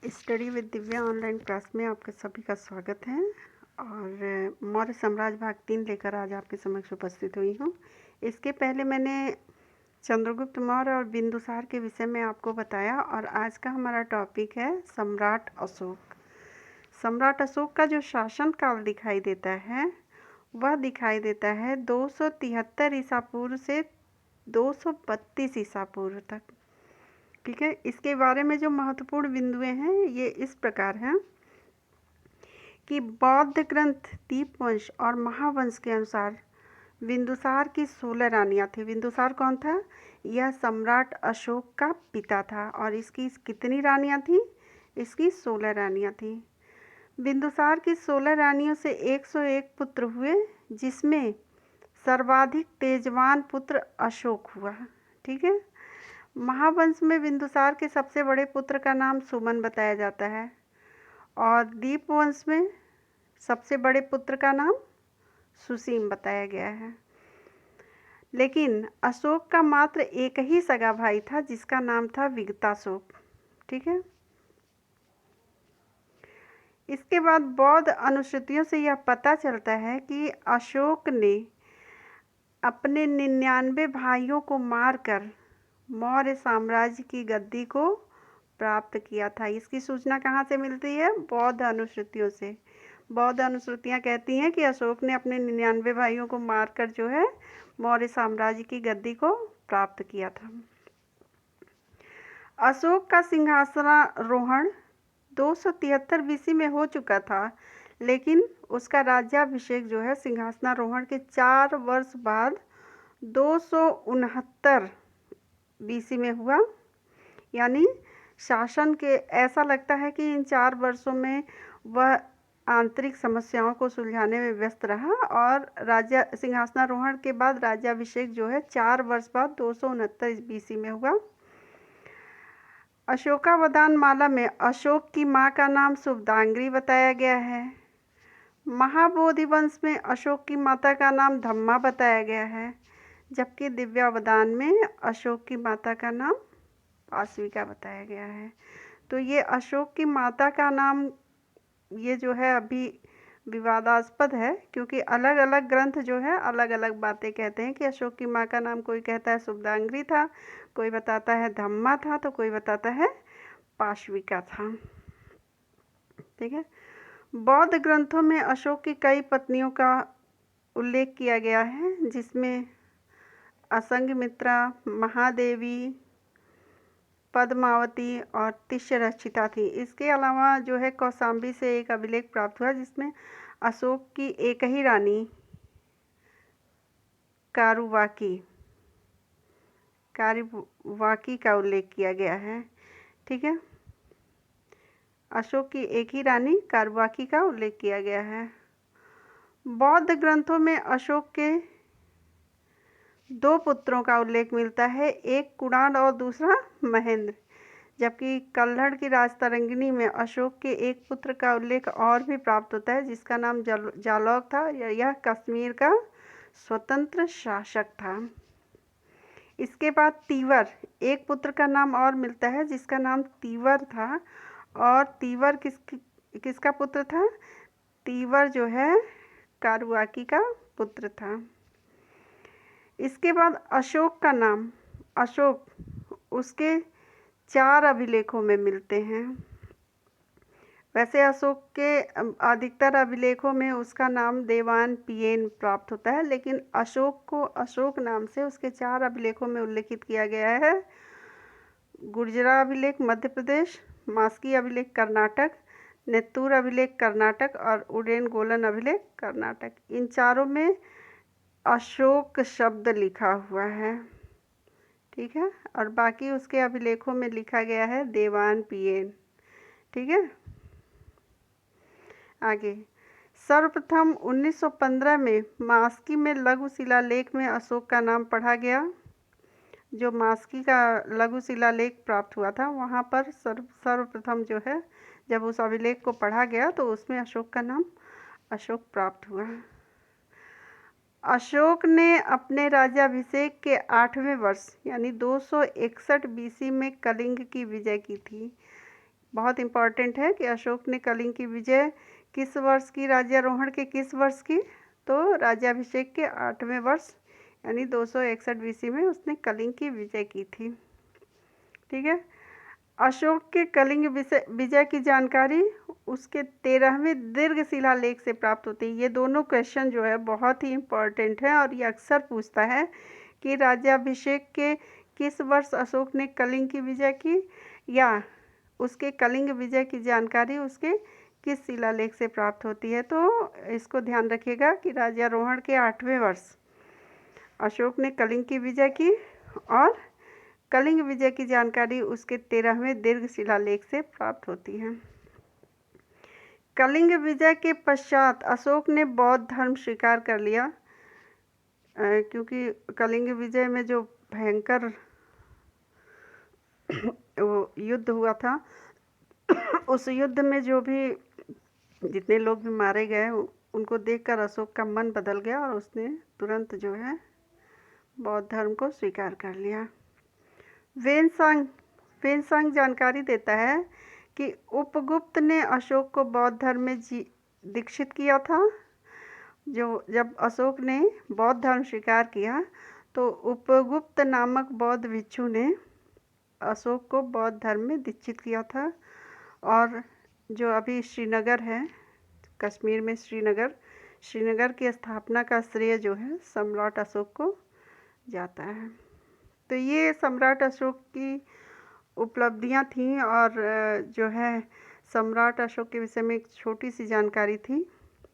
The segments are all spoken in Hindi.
Study with Divya online class में आपके सभी का स्वागत है। और मौर्य साम्राज्य भाग 3 लेकर आज आपके समक्ष उपस्थित हुई हूँ। इसके पहले मैंने चंद्रगुप्त मौर्य और बिंदुसार के विषय में आपको बताया और आज का हमारा टॉपिक है सम्राट अशोक। सम्राट अशोक का जो शासन काल दिखाई देता है वह दिखाई देता है 273 ईसा पूर्व से 232 ईसा पूर्व तक। ठीक है, इसके बारे में जो महत्वपूर्ण बिंदुएं हैं ये इस प्रकार हैं कि बौद्ध ग्रंथ दीपवंश और महावंश के अनुसार बिंदुसार की 16 रानियां थी। बिंदुसार कौन था? यह सम्राट अशोक का पिता था और इसकी कितनी रानियां थी? इसकी 16 रानियां थी। बिंदुसार की 16 रानियों से 101 पुत्र हुए, जिसमें सर्वाधिक तेजवान पुत्र अशोक हुआ। ठीक है, महावंश में बिंदुसार के सबसे बड़े पुत्र का नाम सुमन बताया जाता है और दीपवंश में सबसे बड़े पुत्र का नाम सुसीम बताया गया है। लेकिन अशोक का मात्र एक ही सगा भाई था जिसका नाम था विगताशोक। ठीक है, इसके बाद बौद्ध अनुश्रुतियों से यह पता चलता है कि अशोक ने अपने 99 भाइयों को मारकर मौर्य साम्राज्य की गद्दी को प्राप्त किया था। इसकी सूचना कहाँ से मिलती है? बौद्ध अनुश्रुतियों से। बौद्ध अनुश्रुतियाँ कहती हैं कि अशोक ने अपने 99 भाइयों को मारकर जो है मौर्य साम्राज्य की गद्दी को प्राप्त किया था। अशोक का सिंहासनारोहण 273 बीसी में हो चुका था, लेकिन उसका राज्याभिषेक जो है सिंहासनारोहण के 4 वर्ष बाद 269 बीसी में हुआ। यानी शासन के ऐसा लगता है कि इन 4 वर्षों में वह आंतरिक समस्याओं को सुलझाने में व्यस्त रहा और राज्य सिंहासनारोहण के बाद राज्याभिषेक जो है 4 वर्ष बाद 269 बीसी में हुआ। अशोकावदान माला में अशोक की मां का नाम शुभदांगी बताया गया है। महाबोधि वंश में अशोक की माता का नाम धम्मा बताया गया है, जबकि दिव्यावदान में अशोक की माता का नाम पाशविका बताया गया है। तो ये अशोक की माता का नाम ये जो है अभी विवादास्पद है, क्योंकि अलग अलग ग्रंथ जो है अलग अलग बातें कहते हैं कि अशोक की माँ का नाम कोई कहता है शुभदांगी था, कोई बताता है धम्मा था, तो कोई बताता है पाशविका था। ठीक है, बौद्ध ग्रंथों में अशोक की कई पत्नियों का उल्लेख किया गया है, जिसमें असंगमित्रा, महादेवी, पद्मावती और तिष्यरक्षिता थी। इसके अलावा जो है कौशाम्बी से एक अभिलेख प्राप्त हुआ जिसमें अशोक की एक ही रानी कारुवाकी का उल्लेख किया गया है। ठीक है, अशोक की एक ही रानी कारुवाकी का उल्लेख किया गया है। बौद्ध ग्रंथों में अशोक के 2 पुत्रों का उल्लेख मिलता है, एक कुणाल और दूसरा महेंद्र, जबकि कल्हड़ की राजतरंगिणी में अशोक के एक पुत्र का उल्लेख और भी प्राप्त होता है जिसका नाम जालौक था। यह कश्मीर का स्वतंत्र शासक था। इसके बाद तीवर, एक पुत्र का नाम और मिलता है जिसका नाम तीवर था, और तीवर किसका पुत्र था? तीवर जो है कारुवाकी का पुत्र था। इसके बाद अशोक का नाम अशोक उसके 4 अभिलेखों में मिलते हैं। वैसे अशोक के अधिकतर अभिलेखों में उसका नाम देवान पियेन प्राप्त होता है, लेकिन अशोक को अशोक नाम से उसके 4 अभिलेखों में उल्लेखित किया गया है। गुर्जरा अभिलेख मध्य प्रदेश, मास्की अभिलेख कर्नाटक, नेत्तूर अभिलेख कर्नाटक और उडेन गोलन अभिलेख कर्नाटक। इन चारों में अशोक शब्द लिखा हुआ है। ठीक है, और बाकी उसके अभिलेखों में लिखा गया है देवान पियेन। ठीक है, आगे सर्वप्रथम 1915 में मास्की में लघु शिलालेख में अशोक का नाम पढ़ा गया। जो मास्की का लघु शिलालेख प्राप्त हुआ था वहाँ पर सर्वप्रथम जो है जब उस अभिलेख को पढ़ा गया तो उसमें अशोक का नाम अशोक प्राप्त हुआ। अशोक ने अपने राज्याभिषेक के 8वें वर्ष यानी 261 बीसी में कलिंग की विजय की थी। बहुत इम्पॉर्टेंट है कि अशोक ने कलिंग की विजय किस वर्ष की, राज्यारोहण के किस वर्ष की? तो राज्याभिषेक के 8वें वर्ष यानी 261 BC में उसने कलिंग की विजय की थी। ठीक है। अशोक के कलिंग विजय की जानकारी उसके 13वें दीर्घ शिलालेख से प्राप्त होती है। ये दोनों क्वेश्चन जो है बहुत ही इम्पोर्टेंट है और ये अक्सर पूछता है कि राज्याभिषेक के किस वर्ष अशोक ने कलिंग की विजय की, या उसके कलिंग विजय की जानकारी उसके किस शिलालेख से प्राप्त होती है। तो इसको ध्यान रखिएगा कि राज्यारोहण के 8वें वर्ष अशोक ने कलिंग की विजय की और कलिंग विजय की जानकारी उसके 13वें दीर्घ शिलालेख से प्राप्त होती है। कलिंग विजय के पश्चात अशोक ने बौद्ध धर्म स्वीकार कर लिया, क्योंकि कलिंग विजय में जो भयंकर वो युद्ध हुआ था, उस युद्ध में जो भी जितने लोग भी मारे गए उनको देखकर अशोक का मन बदल गया और उसने तुरंत जो है बौद्ध धर्म को स्वीकार कर लिया। वेनसांग जानकारी देता है कि उपगुप्त ने अशोक को बौद्ध धर्म में दीक्षित किया था। जब अशोक ने बौद्ध धर्म स्वीकार किया तो उपगुप्त नामक बौद्ध भिक्षु ने अशोक को बौद्ध धर्म में दीक्षित किया था। और जो अभी श्रीनगर है, कश्मीर में श्रीनगर की स्थापना का श्रेय जो है सम्राट अशोक को जाता है। तो ये सम्राट अशोक की उपलब्धियां थीं और जो है सम्राट अशोक के विषय में एक छोटी सी जानकारी थी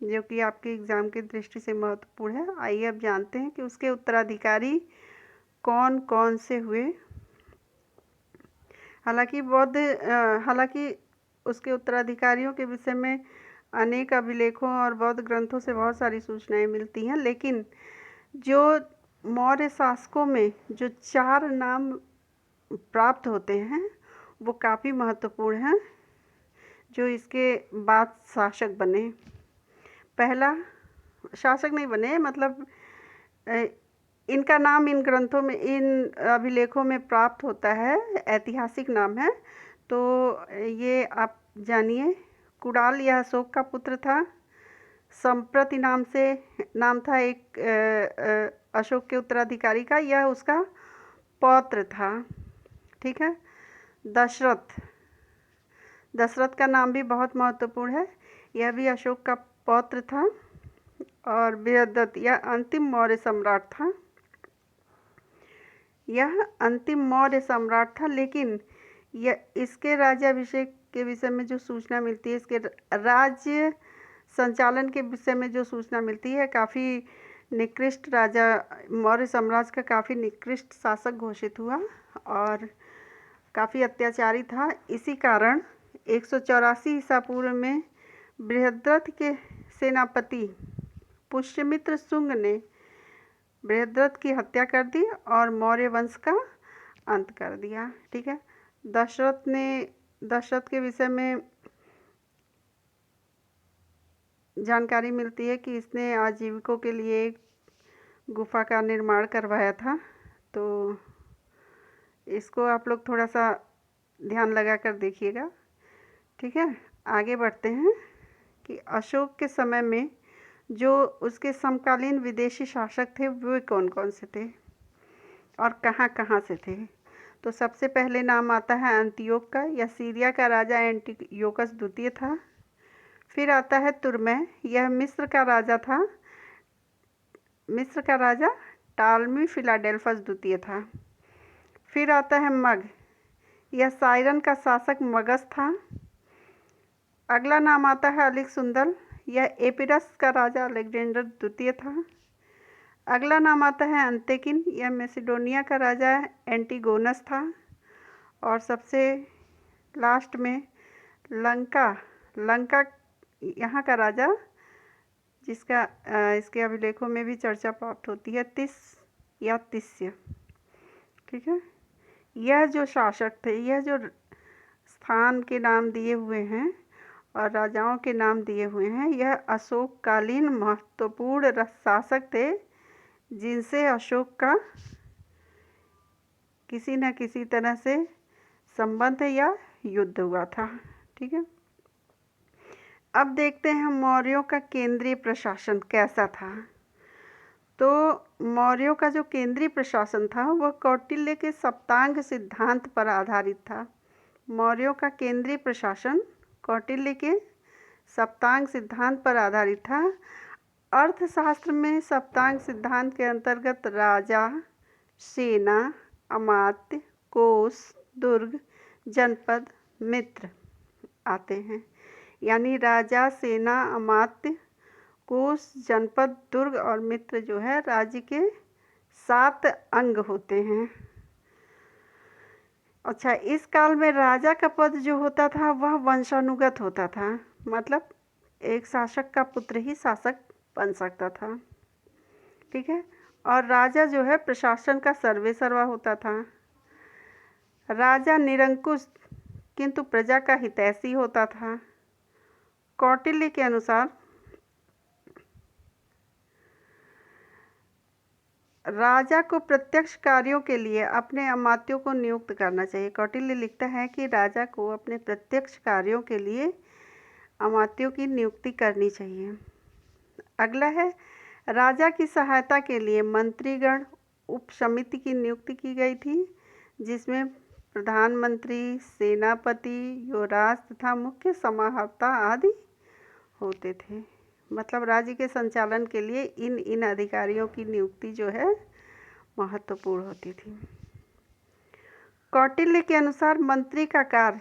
जो कि आपके एग्ज़ाम की दृष्टि से महत्वपूर्ण है। आइए अब जानते हैं कि उसके उत्तराधिकारी कौन कौन से हुए। हालांकि उसके उत्तराधिकारियों के विषय में अनेक अभिलेखों और बौद्ध ग्रंथों से बहुत सारी सूचनाएं मिलती हैं, लेकिन जो मौर्य शासकों में जो 4 नाम प्राप्त होते हैं वो काफ़ी महत्वपूर्ण हैं, जो इसके बाद शासक बने। पहला शासक नहीं बने, मतलब इनका नाम इन ग्रंथों में, इन अभिलेखों में प्राप्त होता है, ऐतिहासिक नाम है। तो ये आप जानिए। कुणाल यह अशोक का पुत्र था। संप्रति नाम था एक अशोक के उत्तराधिकारी का, यह उसका पौत्र था। ठीक है। दशरथ का नाम भी बहुत महत्वपूर्ण है, यह भी अशोक का पौत्र था। और बृहद्रथ यह अंतिम मौर्य सम्राट था। लेकिन यह इसके राज्याभिषेक के विषय में जो सूचना मिलती है, इसके राज्य संचालन के विषय में जो सूचना मिलती है, काफ़ी निकृष्ट राजा, मौर्य साम्राज्य का काफ़ी निकृष्ट शासक घोषित हुआ और काफ़ी अत्याचारी था। इसी कारण 184 ईसा पूर्व में बृहद्रथ के सेनापति पुष्यमित्र शुंग ने बृहद्रथ की हत्या कर दी और मौर्य वंश का अंत कर दिया। ठीक है। दशरथ के विषय में जानकारी मिलती है कि इसने आजीविकों के लिए एक गुफा का निर्माण करवाया था। तो इसको आप लोग थोड़ा सा ध्यान लगा कर देखिएगा। ठीक है। आगे बढ़ते हैं कि अशोक के समय में जो उसके समकालीन विदेशी शासक थे वे कौन कौन से थे और कहाँ कहाँ से थे। तो सबसे पहले नाम आता है अंतियोक का। यह सीरिया का राजा एंटियोकस द्वितीय था। फिर आता है तुर्मै, यह मिस्र का राजा टालमी फिलाडेल्फस द्वितीय था। फिर आता है मग, यह साइरन का शासक मगस था। अगला नाम आता है अलेक्सुंदर, यह एपिरस का राजा अलेक्जेंडर द्वितीय था। अगला नाम आता है अंतेकिन, यह मैसिडोनिया का राजा एंटीगोनस था। और सबसे लास्ट में लंका यहाँ का राजा, जिसका इसके अभिलेखों में भी चर्चा प्राप्त होती है, तिस्य। ठीक है। यह जो शासक थे, यह जो स्थान के नाम दिए हुए हैं और राजाओं के नाम दिए हुए हैं, यह अशोककालीन महत्वपूर्ण शासक थे जिनसे अशोक का किसी न किसी तरह से संबंध या युद्ध हुआ था। ठीक है। अब देखते हैं मौर्यों का केंद्रीय प्रशासन कैसा था। तो मौर्यों का जो केंद्रीय प्रशासन था वह कौटिल्य के सप्तांग सिद्धांत पर आधारित था। मौर्यों का केंद्रीय प्रशासन कौटिल्य के सप्तांग सिद्धांत पर आधारित था। अर्थशास्त्र में सप्तांग सिद्धांत के अंतर्गत राजा, सेना, अमात्य, कोष, दुर्ग, जनपद, मित्र आते हैं। यानी राजा, सेना, अमात्य, कोष, जनपद, दुर्ग और मित्र जो है राज्य के 7 अंग होते हैं। अच्छा, इस काल में राजा का पद जो होता था वह वंशानुगत होता था, मतलब एक शासक का पुत्र ही शासक बन सकता था। ठीक है। और राजा जो है प्रशासन का सर्वेसर्वा होता था। राजा निरंकुश किंतु प्रजा का हितैषी होता था। कौटिल्य के अनुसार राजा को प्रत्यक्ष कार्यों के लिए अपने अमात्यों को नियुक्त करना चाहिए। कौटिल्य लिखता है कि राजा को अपने प्रत्यक्ष कार्यों के लिए अमात्यों की नियुक्ति करनी चाहिए। अगला है, राजा की सहायता के लिए मंत्रीगण उप समिति की नियुक्ति की गई थी, जिसमें प्रधानमंत्री, सेनापति, युवराज तथा मुख्य समाहर्ता आदि होते थे। मतलब राज्य के संचालन के लिए इन अधिकारियों की नियुक्ति जो है महत्वपूर्ण होती थी। कौटिल्य के अनुसार मंत्री का कार्य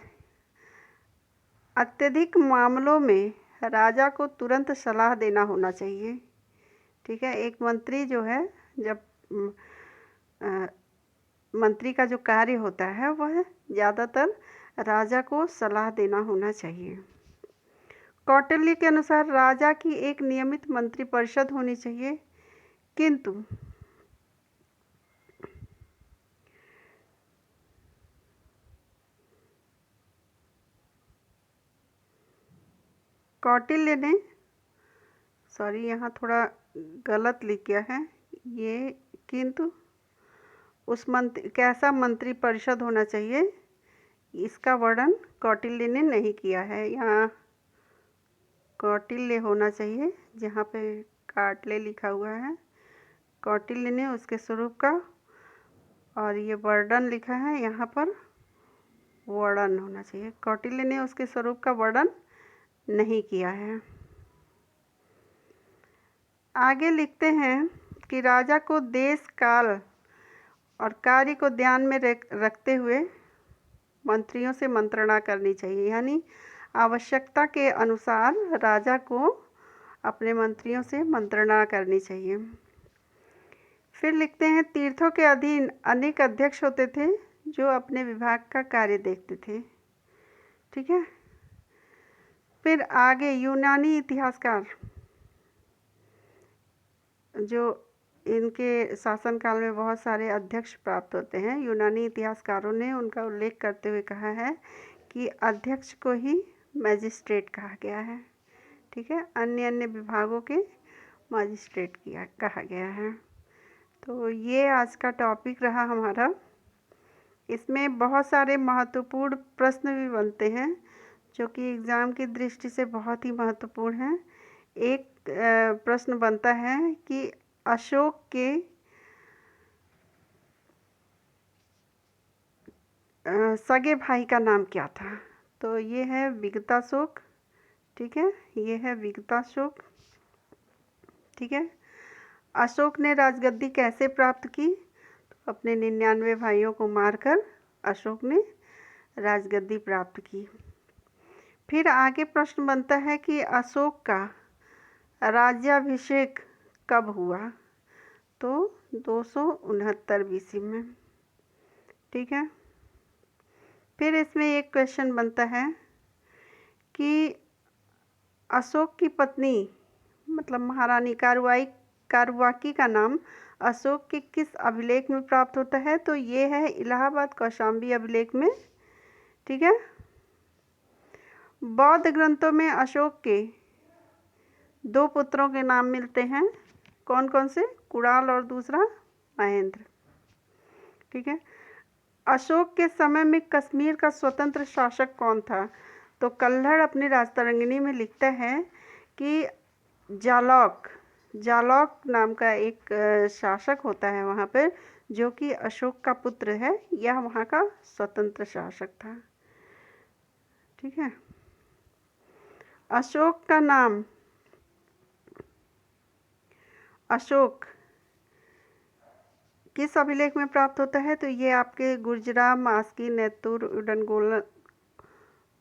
अत्यधिक मामलों में राजा को तुरंत सलाह देना होना चाहिए। ठीक है। एक मंत्री जो है, जब मंत्री का जो कार्य होता है वह ज़्यादातर राजा को सलाह देना होना चाहिए। कौटिल्य के अनुसार राजा की एक नियमित मंत्रिपरिषद होनी चाहिए, किंतु कौटिल्य ने यहाँ थोड़ा गलत लिख गया है ये, किंतु उस कैसा मंत्री परिषद होना चाहिए इसका वर्णन कौटिल्य ने नहीं किया है। यहाँ कौटिल्य होना चाहिए, जहाँ पे काटले लिखा हुआ है कौटिल्य ने उसके स्वरूप का, और ये वर्णन लिखा है यहाँ पर वर्णन होना चाहिए। कौटिल्य ने उसके स्वरूप का वर्णन नहीं किया है। आगे लिखते हैं कि राजा को देश, काल और कार्य को ध्यान में रखते हुए मंत्रियों से मंत्रणा करनी चाहिए। यानी आवश्यकता के अनुसार राजा को अपने मंत्रियों से मंत्रणा करनी चाहिए। फिर लिखते हैं, तीर्थों के अधीन अनेक अध्यक्ष होते थे जो अपने विभाग का कार्य देखते थे। ठीक है। फिर आगे यूनानी इतिहासकार, जो इनके शासनकाल में बहुत सारे अध्यक्ष प्राप्त होते हैं, यूनानी इतिहासकारों ने उनका उल्लेख करते हुए कहा है कि अध्यक्ष को ही मैजिस्ट्रेट कहा गया है। ठीक है। अन्य विभागों के मैजिस्ट्रेट कहा गया है। तो ये आज का टॉपिक रहा हमारा। इसमें बहुत सारे महत्वपूर्ण प्रश्न भी बनते हैं जो कि एग्ज़ाम की दृष्टि से बहुत ही महत्वपूर्ण हैं। एक प्रश्न बनता है कि अशोक के सगे भाई का नाम क्या था। तो ये है विगताशोक। ठीक है, ये है विगताशोक। ठीक है। अशोक ने राजगद्दी कैसे प्राप्त की? तो अपने 99 भाइयों को मारकर अशोक ने राजगद्दी प्राप्त की। फिर आगे प्रश्न बनता है कि अशोक का राज्याभिषेक कब हुआ? तो 269 BC में। ठीक है। फिर इसमें एक क्वेश्चन बनता है कि अशोक की पत्नी मतलब महारानी कारुवाकी का नाम अशोक के किस अभिलेख में प्राप्त होता है? तो ये है इलाहाबाद कौशाम्बी अभिलेख में। ठीक है। बौद्ध ग्रंथों में अशोक के 2 पुत्रों के नाम मिलते हैं। कौन कौन से? कुणाल और दूसरा महेंद्र। ठीक है। अशोक के समय में कश्मीर का स्वतंत्र शासक कौन था? तो कल्हड़ अपनी राजतरंगिणी में लिखता है कि जालौक नाम का एक शासक होता है वहाँ पर, जो कि अशोक का पुत्र है। यह वहाँ का स्वतंत्र शासक था। ठीक है। अशोक का नाम अशोक किस अभिलेख में प्राप्त होता है? तो ये आपके गुर्जरा, मास्की, नेतुर,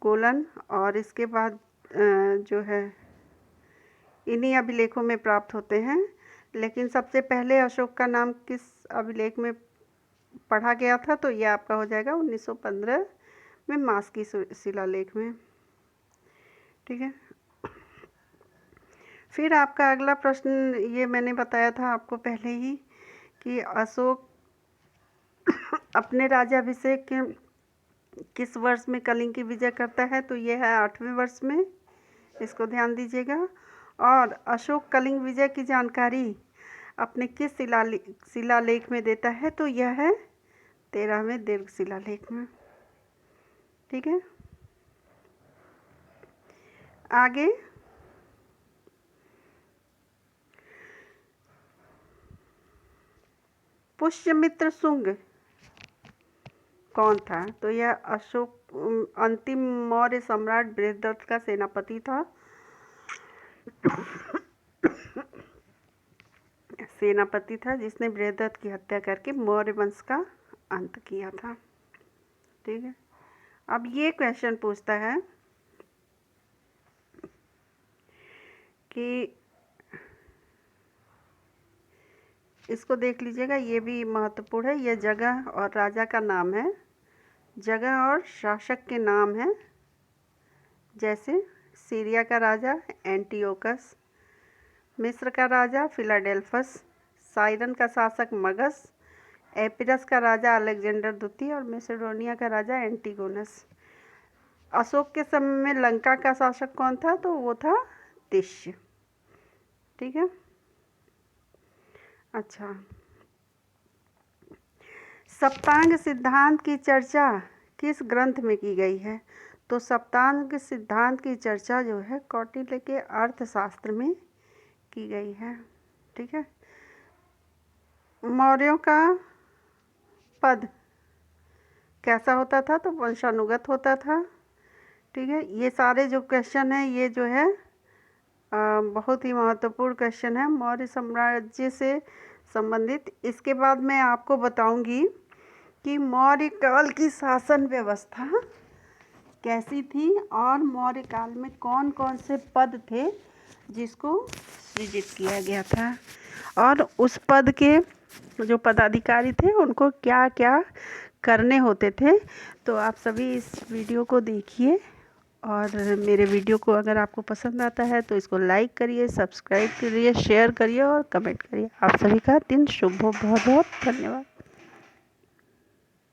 गोलन और इसके बाद जो है इन्हीं अभिलेखों में प्राप्त होते हैं। लेकिन सबसे पहले अशोक का नाम किस अभिलेख में पढ़ा गया था? तो ये आपका हो जाएगा 1915 में मास्की शिलालेख में। ठीक है। फिर आपका अगला प्रश्न, ये मैंने बताया था आपको पहले ही कि अशोक अपने राज्याभिषेक के किस वर्ष में कलिंग की विजय करता है? तो ये है 8वें वर्ष में, इसको ध्यान दीजिएगा। और अशोक कलिंग विजय की जानकारी अपने किस शिलालेख में देता है? तो यह है 13वें दीर्घ शिलालेख में। ठीक है। आगे पुष्यमित्र शुंग कौन था? तो यह अशोक अंतिम मौर्य सम्राट बृहद्रथ का सेनापति था। सेनापति था जिसने बृहद्रथ की हत्या करके मौर्य वंश का अंत किया था। ठीक है। अब ये क्वेश्चन पूछता है कि इसको देख लीजिएगा, ये भी महत्वपूर्ण है। यह जगह और राजा का नाम है, जगह और शासक के नाम हैं। जैसे सीरिया का राजा एंटियोकस, मिस्र का राजा फिलाडेल्फस, साइरन का शासक मगस, एपिरस का राजा अलेक्जेंडर द्वितीय और मैसेडोनिया का राजा एंटिगोनस। अशोक के समय में लंका का शासक कौन था? तो वो था तिष्य। ठीक है। अच्छा, सप्तांग सिद्धांत की चर्चा किस ग्रंथ में की गई है? तो सप्तांग सिद्धांत की चर्चा जो है कौटिल्य के अर्थशास्त्र में की गई है। ठीक है। मौर्यों का पद कैसा होता था? तो वंशानुगत होता था। ठीक है। ये सारे जो क्वेश्चन हैं ये जो है बहुत ही महत्वपूर्ण क्वेश्चन है मौर्य साम्राज्य से संबंधित। इसके बाद मैं आपको बताऊंगी कि मौर्य काल की शासन व्यवस्था कैसी थी और मौर्य काल में कौन कौन से पद थे जिसको सृजित किया गया था, और उस पद के जो पदाधिकारी थे उनको क्या क्या करने होते थे। तो आप सभी इस वीडियो को देखिए, और मेरे वीडियो को अगर आपको पसंद आता है तो इसको लाइक करिए, सब्सक्राइब करिए, शेयर करिए और कमेंट करिए। आप सभी का दिन शुभ हो। बहुत बहुत धन्यवाद।